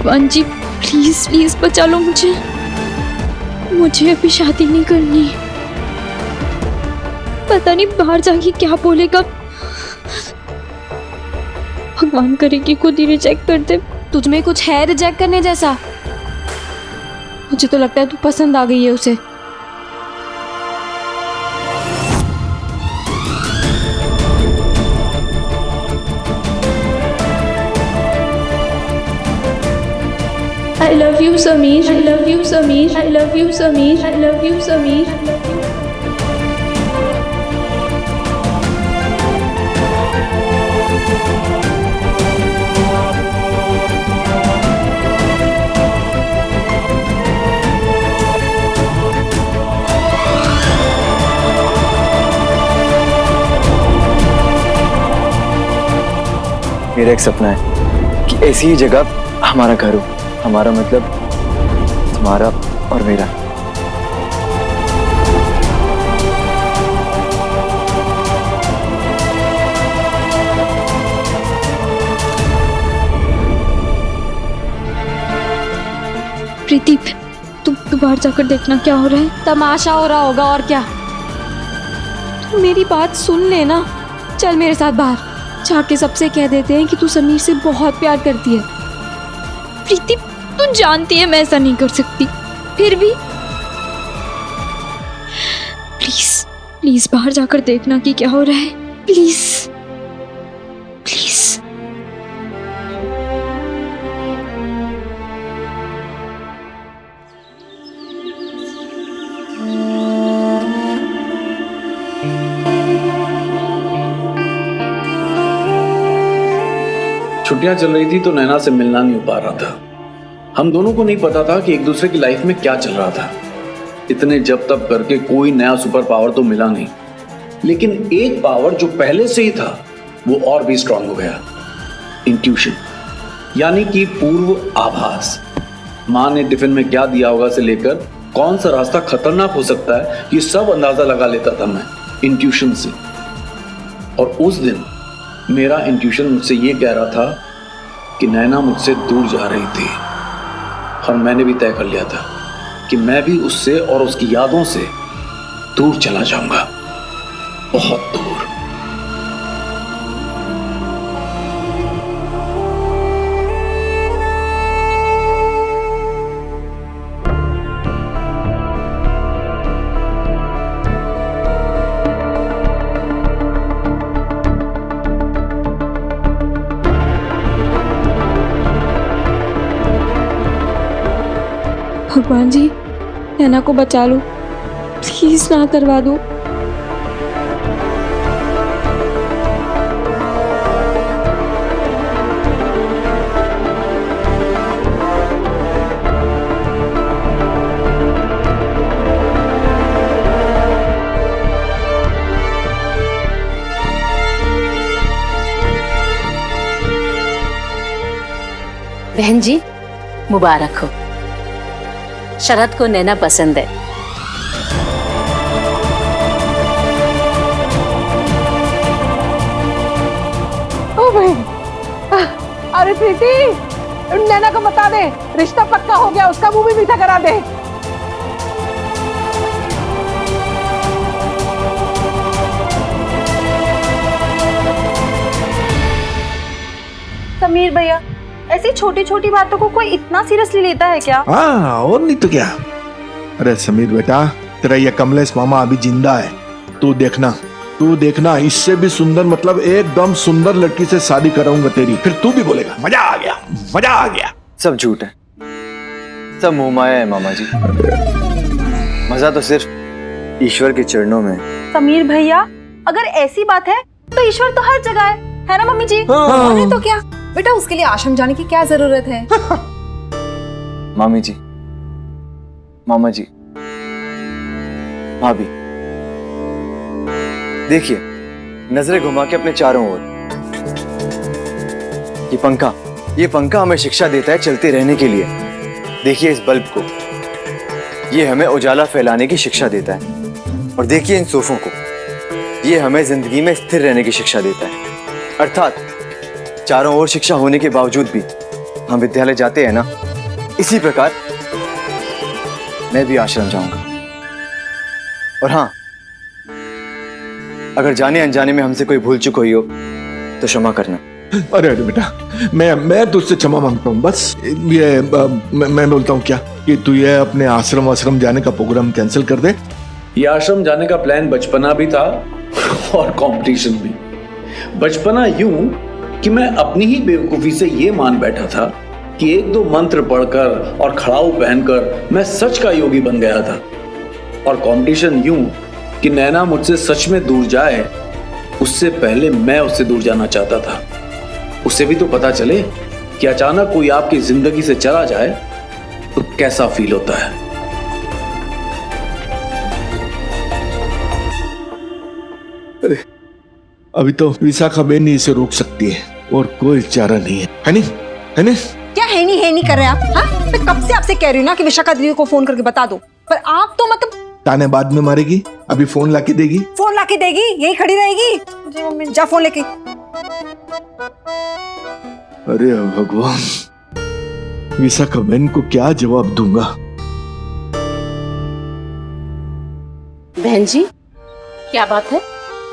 भगवान जी please please बचा लो मुझे। मुझे अभी शादी नहीं करनी। पता नहीं बाहर जाके क्या बोलेगा। भगवान करे कि खुद ही रिजेक्ट कर दे। तुझमें कुछ है रिजेक्ट करने जैसा? मुझे तो लगता है तू पसंद आ गई है उसे। I love you Sameer, I love you Sameer, I love you Sameer, I love you Sameer. मेरा एक सपना है कि ऐसी ही जगह हमारा घर हो। हमारा मतलब तुम्हारा और मेरा। प्रीति तू बाहर जाकर देखना क्या हो रहा है। तमाशा हो रहा होगा और क्या। तू मेरी बात सुन ले ना। चल मेरे साथ बाहर जाके सबसे कह देते हैं कि तू समीर से बहुत प्यार करती है। प्रीति तू जानती है मैं ऐसा नहीं कर सकती, फिर भी प्लीज प्लीज बाहर जाकर देखना कि क्या हो रहा है। Please please. छुट्टियां चल रही थी तो नैना से मिलना नहीं हो पा रहा था। हम दोनों को नहीं पता था कि एक दूसरे की लाइफ में क्या चल रहा था। इतने जब तब करके कोई नया सुपर पावर तो मिला नहीं, लेकिन एक पावर जो पहले से ही था वो और भी स्ट्रांग हो गया। इंट्यूशन, यानी कि पूर्व आभास। माँ ने टिफिन में क्या दिया होगा से लेकर कौन सा रास्ता खतरनाक हो सकता है ये सब अंदाजा लगा लेता था मैं इंट्यूशन से। और उस दिन मेरा इंट्यूशन मुझसे ये कह रहा था कि नैना मुझसे दूर जा रही थी, और मैंने भी तय कर लिया था कि मैं भी उससे और उसकी यादों से दूर चला जाऊंगा, बहुत दूर। भगवान जी नैना को बचा लो, प्लीज ना करवा दो। बहन जी मुबारक हो। शरद को नैना पसंद है। ओ भाई, अरे प्रीति नैना को बता दे रिश्ता पक्का हो गया, उसका मुंह भी मीठा करा दे। समीर भैया, ऐसी छोटी छोटी बातों को कोई इतना सीरियसली लेता है क्या? हाँ और नहीं तो क्या। अरे समीर बेटा, तेरा ये कमलेश मामा अभी जिंदा है। तू देखना इससे भी सुंदर, मतलब एकदम सुंदर लड़की से शादी कराऊंगा तेरी। फिर तू भी बोलेगा मजा आ गया, मजा आ गया। सब झूठ है, सब मोह माया है मामा जी। मजा तो सिर्फ ईश्वर के चरणों में। समीर भैया, अगर ऐसी बात है तो ईश्वर तो हर जगह है ना मम्मी जी? नहीं तो क्या बेटा, उसके लिए आश्रम जाने की क्या जरूरत है? मामी जी, मामा जी, भाभी, देखिए नजरें घुमा के अपने चारों ओर। ये पंखा हमें शिक्षा देता है चलते रहने के लिए। देखिए इस बल्ब को, ये हमें उजाला फैलाने की शिक्षा देता है। और देखिए इन सोफों को, ये हमें जिंदगी में स्थिर रहने की शिक्षा देता है। अर्थात चारों ओर शिक्षा होने के बावजूद भी हम विद्यालय जाते हैं ना, इसी प्रकार मैं भी आश्रम जाऊंगा। और हाँ, अगर जाने अनजाने में हमसे कोई भूल चूक हुई हो तो क्षमा करना। अरे अरे बेटा, मैं तुझसे क्षमा मांगता हूँ। बस ये मैं बोलता हूँ क्या कि तू ये अपने आश्रम जाने का प्रोग्राम कैंसिल कर दे। ये आश्रम जाने का प्लान बचपना भी था और कंपटीशन भी। बचपना यूं कि मैं अपनी ही बेवकूफी से ये मान बैठा था कि एक दो मंत्र पढ़कर और खड़ाऊ पहनकर मैं सच का योगी बन गया था। और कंपटीशन यूं कि नैना मुझसे सच में दूर जाए, उससे पहले मैं उससे दूर जाना चाहता था। उसे भी तो पता चले कि अचानक कोई आपकी जिंदगी से चला जाए तो कैसा फील होता है। अभी तो विशाखा बेन ही इसे रोक सकती है और कोई चारा नहीं है नहीं? है नहीं? क्या है नहीं कर रहे आप? हाँ, मैं कब से आपसे कह रही हूँ ना कि विशाखा दीदी को फोन करके बता दो, पर आप तो मतलब ताने बाद में मारेगी, अभी फोन लाके देगी। फोन लाके देगी, यही खड़ी रहेगी? जी मम्मी। जा फोन लेके। अरे भगवान, विशाखा बेन को क्या जवाब दूंगा? बहन जी, क्या बात है?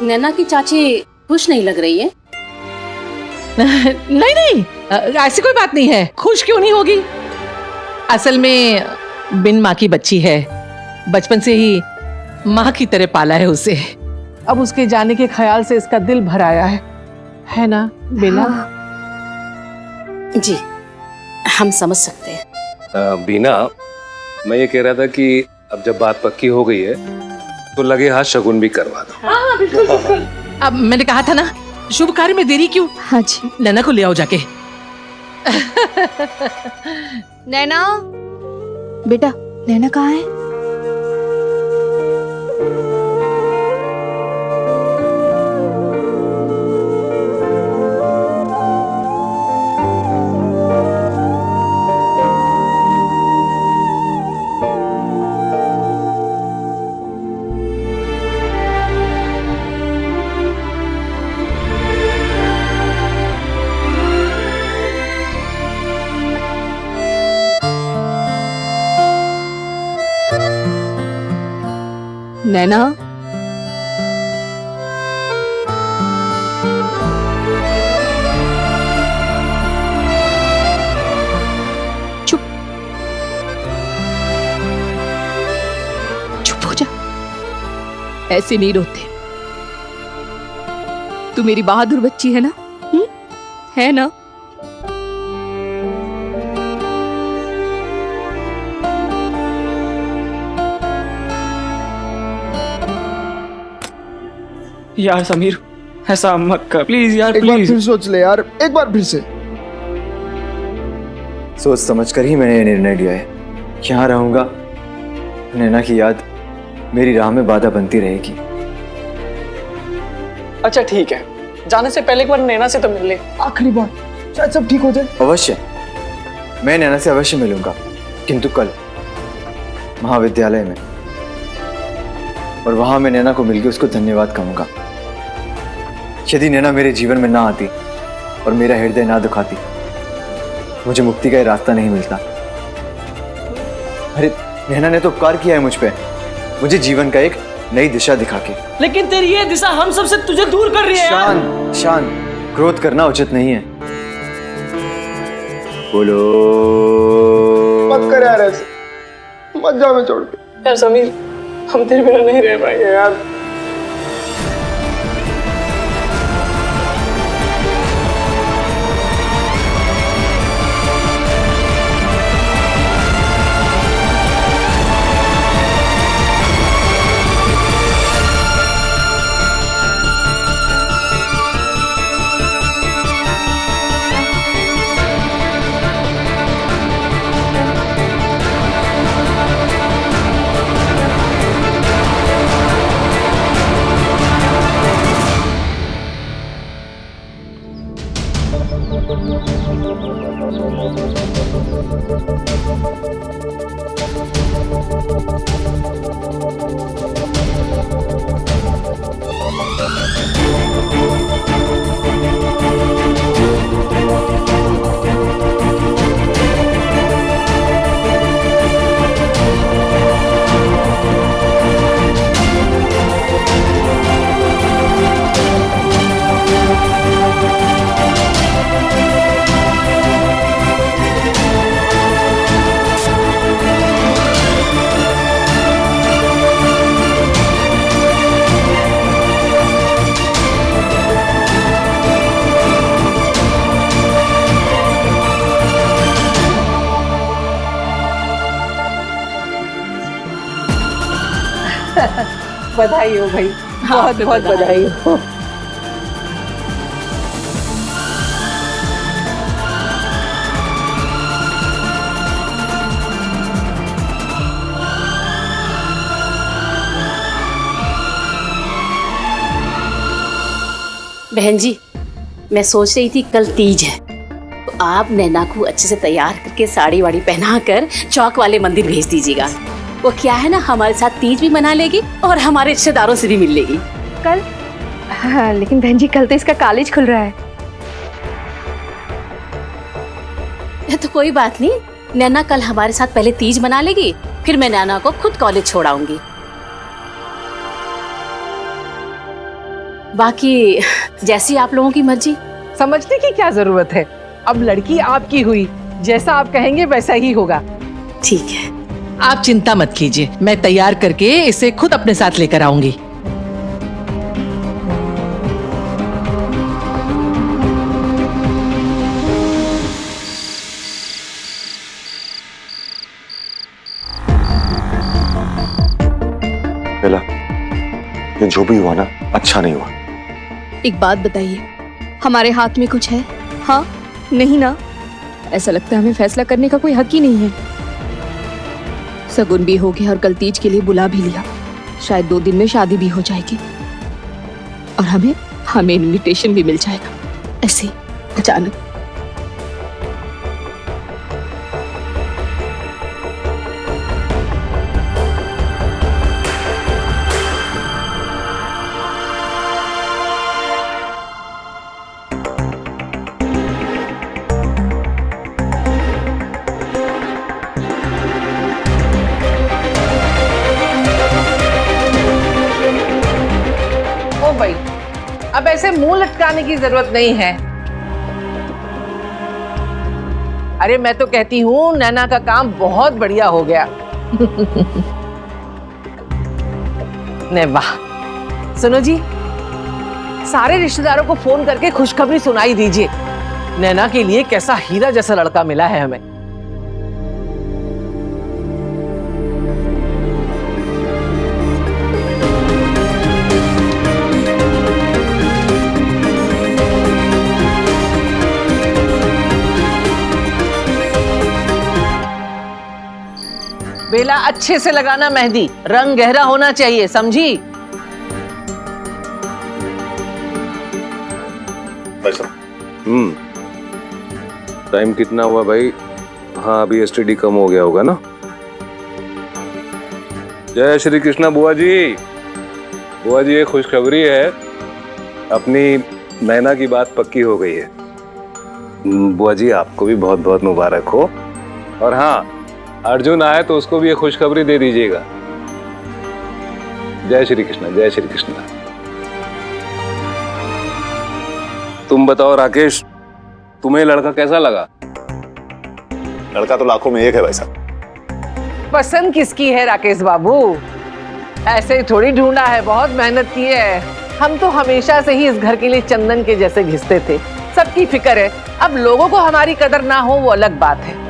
नैना की चाची खुश नहीं लग रही है। नहीं, ऐसी कोई बात नहीं है। खुश क्यों नहीं होगी? असल में बिन माँ की बच्ची है, बचपन से ही माँ की तरह पाला है उसे। अब उसके जाने के ख्याल से इसका दिल भर आया है ना बिना? जी, हम समझ सकते हैं। बीना, मैं ये कह रहा था कि अब जब बात पक्की हो गई है तो लगे हाथ शगुन भी करवा दो। हाँ, बिल्कुल। अब मैंने कहा था ना, शुभ कार्य में देरी क्यों? हाँ जी। नैना को ले आओ जाके। नैना, बेटा नैना कहाँ है? नैना, चुप चुप हो जा। ऐसे नहीं रोते। तू मेरी बहादुर बच्ची है ना? है ना? यार समीर, ऐसा मत कर प्लीज यार, एक बार फिर सोच ले यार, एक बार फिर से सोच समझ कर ही मैंने ये निर्णय लिया है। यहाँ रहूंगा, नैना की याद मेरी राह में बाधा बनती रहेगी। अच्छा ठीक है, जाने से पहले एक बार नैना से तो मिल ले। आखिरी बार, शायद सब ठीक हो जाए। अवश्य, मैं नैना से अवश्य मिलूंगा, किंतु कल महाविद्यालय में। और वहां मैं नैना को मिलकर उसको धन्यवाद कहूंगा। यदि नैना मेरे जीवन में ना आती और मेरा हृदय ना दुखाती, मुझे मुक्ति का ये रास्ता नहीं मिलता। अरे नैना ने तो उपकार किया है मुझ पे, मुझे जीवन का एक नई दिशा दिखा के। लेकिन तेरी ये दिशा हम सबसे तुझे दूर कर रही है। शांत शांत, क्रोध करना उचित नहीं है। बोलो मत कर यार ऐसे, मत जा मैं छोड़ के। यार समीर, हम तेरे बिना नहीं रह पाएंगे यार। बधाई हो भाई, बहुत बहुत बधाई हो। बहन जी, मैं सोच रही थी कल तीज है, तो आप नैना को अच्छे से तैयार करके साड़ी वाड़ी पहना कर चौक वाले मंदिर भेज दीजिएगा। वो क्या है ना, हमारे साथ तीज भी मना लेगी और हमारे रिश्तेदारों से भी मिल लेगी। कल? हाँ, लेकिन बहन जी कल तो इसका कॉलेज खुल रहा है। तो कोई बात नहीं, नैना कल हमारे साथ पहले तीज मना लेगी, फिर मैं नैना को खुद कॉलेज छोड़ाऊंगी। बाकी जैसी आप लोगों की मर्जी। समझने की क्या जरूरत है, अब लड़की आपकी हुई, जैसा आप कहेंगे वैसा ही होगा। ठीक है, आप चिंता मत कीजिए, मैं तैयार करके इसे खुद अपने साथ लेकर आऊंगी। बेला, ये जो भी हुआ ना, अच्छा नहीं हुआ। एक बात बताइए, हमारे हाथ में कुछ है? हाँ नहीं ना? ऐसा लगता है हमें फैसला करने का कोई हक ही नहीं है। सगुन भी हो गया और कल तीज के लिए बुला भी लिया, शायद 2 दिन में शादी भी हो जाएगी और हमें इनविटेशन भी मिल जाएगा ऐसे अचानक। भाई, अब ऐसे मुंह लटकाने की जरूरत नहीं है। अरे मैं तो कहती हूँ नैना का काम बहुत बढ़िया हो गया। ने वाह। सुनो जी, सारे रिश्तेदारों को फोन करके खुशखबरी सुनाई दीजिए, नैना के लिए कैसा हीरा जैसा लड़का मिला है हमें। बेला, अच्छे से लगाना मेहंदी, रंग गहरा होना चाहिए, समझी? टाइम कितना हुआ भाई? हाँ, अभी एसटीडी कम हो गया होगा ना। जय श्री कृष्णा बुआ जी। बुआ जी, ये खुशखबरी है, अपनी नैना की बात पक्की हो गई है। बुआ जी, आपको भी बहुत बहुत मुबारक हो। और हाँ, अर्जुन आए तो उसको भी ये खुशखबरी दे दीजिएगा। जय श्री कृष्णा, जय श्री कृष्णा। तुम बताओ राकेश, तुम्हें लड़का कैसा लगा? लड़का तो लाखों में एक है भाई साहब। पसंद किसकी है राकेश बाबू? ऐसे ही थोड़ी ढूंढा है, बहुत मेहनत की है। हम तो हमेशा से ही इस घर के लिए चंदन के जैसे घिसते थे, सबकी फिक्र है। अब लोगों को हमारी कदर ना हो वो अलग बात है।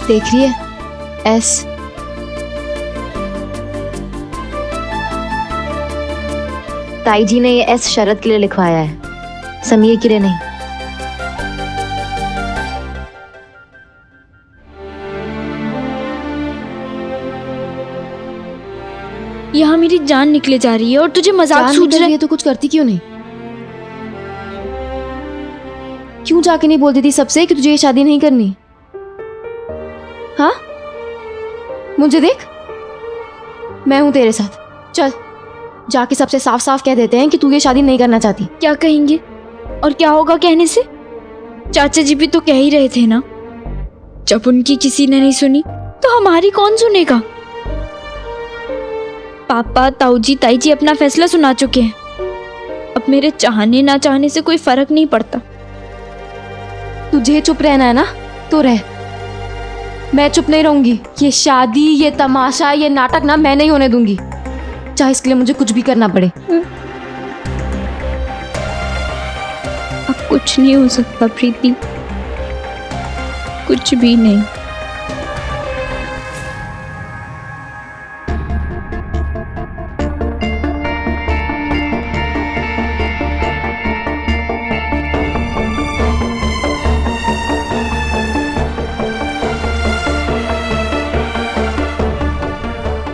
देख रही है, एस। ताई जी ने ये एस शरद के लिए लिखवाया है, समीर के लिए नहीं। यहाँ मेरी जान निकले जा रही है और तुझे मजाक सूझ रहा है तो कुछ करती क्यों नहीं? क्यों जाके नहीं बोलती थी सबसे कि तुझे ये शादी नहीं करनी? हाँ, मुझे देख, मैं हूं तेरे साथ। चल जाके सबसे साफ साफ कह देते हैं कि तू ये शादी नहीं करना चाहती। क्या कहेंगे और क्या होगा कहने से? चाचा जी भी तो कह ही रहे थे ना, जब उनकी किसी ने नहीं सुनी तो हमारी कौन सुनेगा? पापा, ताऊजी, ताई जी अपना फैसला सुना चुके हैं। अब मेरे चाहने ना चाहने से कोई फर्क नहीं पड़ता। तुझे चुप रहना है ना तो रह, मैं चुप नहीं रहूंगी। ये शादी, ये तमाशा, ये नाटक ना मैं नहीं होने दूंगी, चाहे इसके लिए मुझे कुछ भी करना पड़े। अब कुछ नहीं हो सकता प्रीति, कुछ भी नहीं।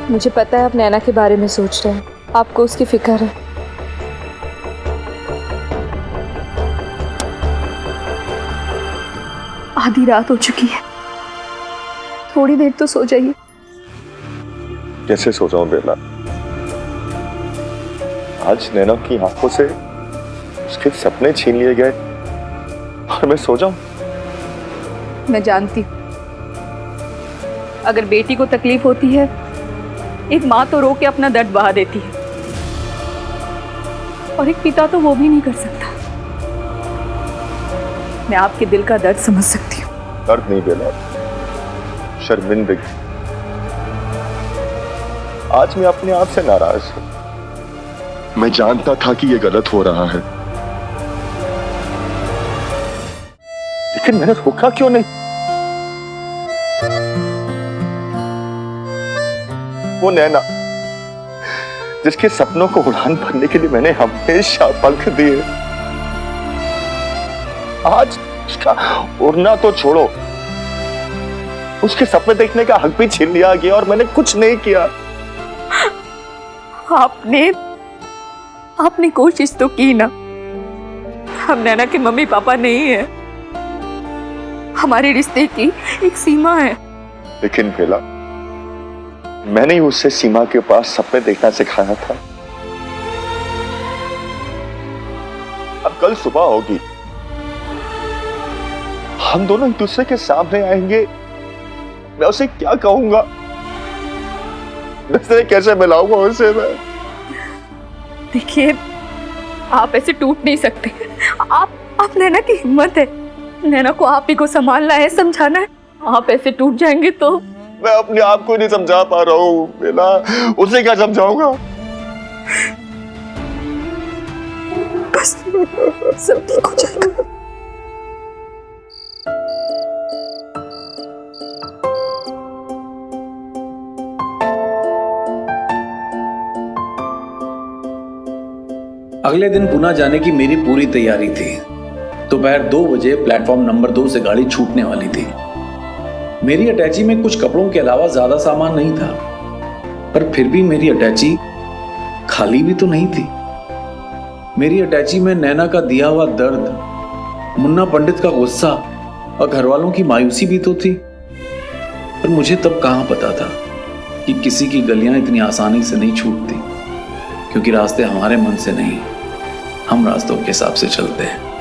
मुझे पता है आप नैना के बारे में सोच रहे हैं, आपको उसकी फिक्र है। आधी रात हो चुकी है, थोड़ी देर तो सो जाइए। कैसे सो जाऊं बेला? आज नैना की आंखों से उसके सपने छीन लिए गए और मैं सो जाऊं? मैं जानती हूँ, अगर बेटी को तकलीफ होती है, एक माँ तो रो के अपना दर्द बहा देती है, और एक पिता तो वो भी नहीं कर सकता। मैं आपके दिल का दर्द समझ सकती हूँ। दर्द नहीं बेला, शर्मिंदगी। आज मैं अपने आप से नाराज हूं। मैं जानता था कि यह गलत हो रहा है, लेकिन मैंने रोका क्यों नहीं? वो नैना जिसके सपनों को उड़ान भरने के लिए मैंने हमेशा पंख दिए, आज उसका उड़ना तो छोड़ो, उसके सपने देखने का हक भी छीन लिया गया और मैंने कुछ नहीं किया। आपने कोशिश तो की ना। हम नैना के मम्मी पापा नहीं है, हमारे रिश्ते की एक सीमा है। लेकिन बेला, मैंने ही उसे सीमा के पास सपने देखना सिखाया था। अब कल सुबह होगी, हम दोनों एक दूसरे के सामने आएंगे। मैं उसे क्या कहूंगा? नजरें कैसे मिलाऊंगा उसे मैं? देखिए, आप ऐसे टूट नहीं सकते। आप नैना की हिम्मत है, नैना को आप ही को संभालना है, समझाना है। आप ऐसे टूट जाएंगे तो मैं अपने आप को नहीं समझा पा रहा हूँ बेला, उसे क्या समझाऊंगा? बस सब ठीक हो जाएगा। अगले दिन पुणे जाने की मेरी पूरी तैयारी थी। दोपहर 2 बजे प्लेटफॉर्म नंबर 2 से गाड़ी छूटने वाली थी। मेरी अटैची में कुछ कपड़ों के अलावा ज्यादा सामान नहीं था, पर फिर भी मेरी अटैची खाली भी तो नहीं थी। मेरी अटैची में नैना का दिया हुआ दर्द, मुन्ना पंडित का गुस्सा और घर वालों की मायूसी भी तो थी। पर मुझे तब कहां पता था कि किसी की गलियां इतनी आसानी से नहीं छूटती, क्योंकि रास्ते हमारे मन से नहीं, हम रास्तों के हिसाब से चलते हैं।